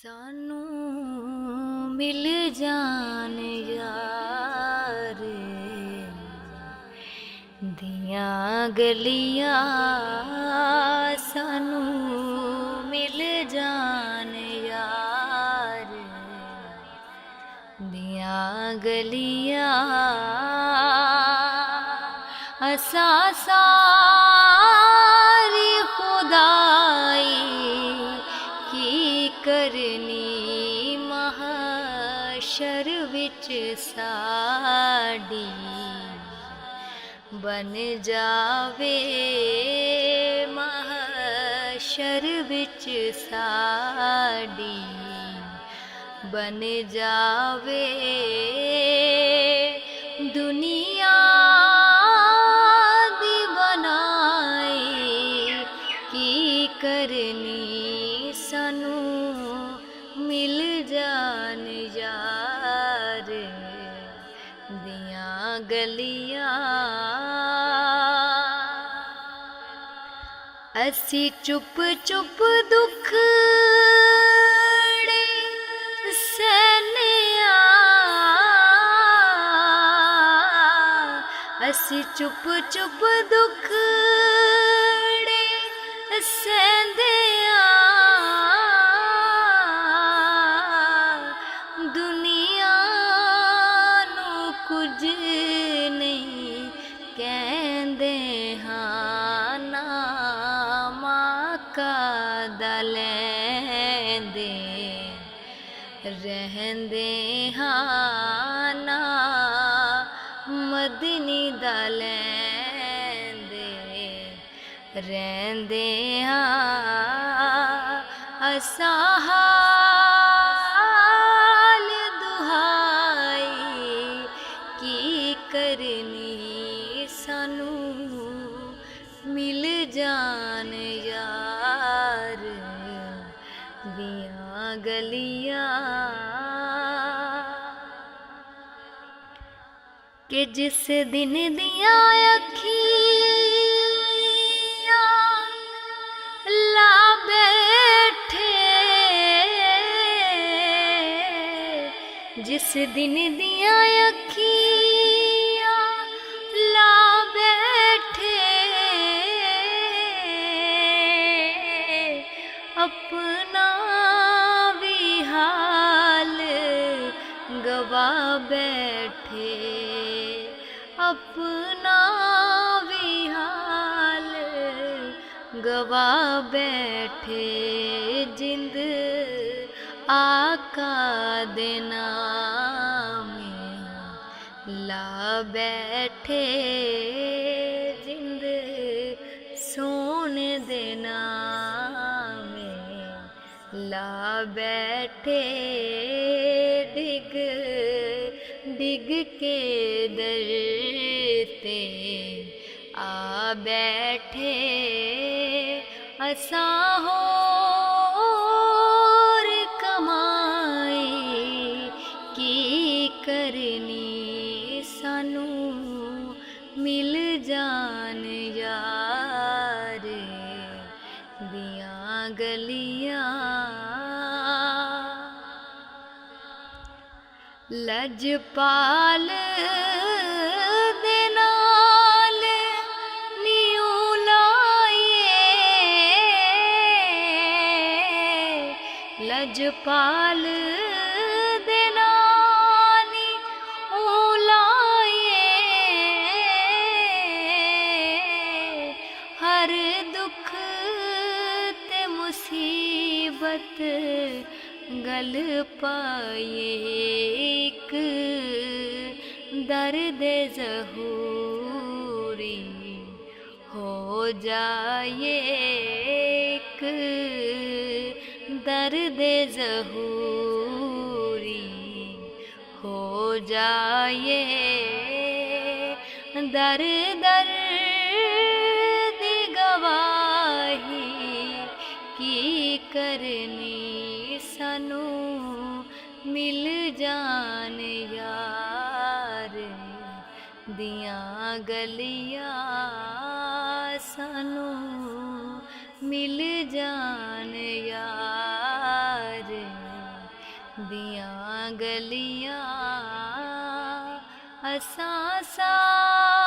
सानू मिल जान यार दियां गलियां सानू मिल जान यार दियां गलियां असा सारी खुदाई की करनी महशर विच साडी बन जावे महशर विच साडी बन जावे दुनिया दी बनाई की करनी सानू मिल जान यार दियां गलियां असी चुप चुप दुख असी चुप चुप दुख सहंदिया दुनिया नू कुछ नहीं कहंदे हाँ नाम आका दा लैंदे रहंदे हाँ ना मदनी दा लैंदे रहंदे हाँ असा हाल दुहाई की करनी सानू मिल जान यार दियां गलियां कि जिस दिन दियां अखियां ला बैठे जिस दिन दियां अखियां ला बैठे अपना भी हाल गवा बैठे अपना भी हाल गवा बैठे जिंद आका दे नाम ला बैठे जिंद सोने दे नाम ला बैठे डिग डिग के दर ते आ बैठे असा होर कमाई की करनी सानू मिल जान यार दियां गलियां लजपाल दे नाल नीऊ लाए लजपाल दे नाल नीऊ लाए हर दुख ते मुसीबत गल पाए एक दर्द ज़हूरी हो जाए एक दर्द ज़हूरी हो जाए दर दर दी गवाही की करनी सानू मिल जान यार दियां गलियां सानू मिल जान यार। दियां गलियां असां सारे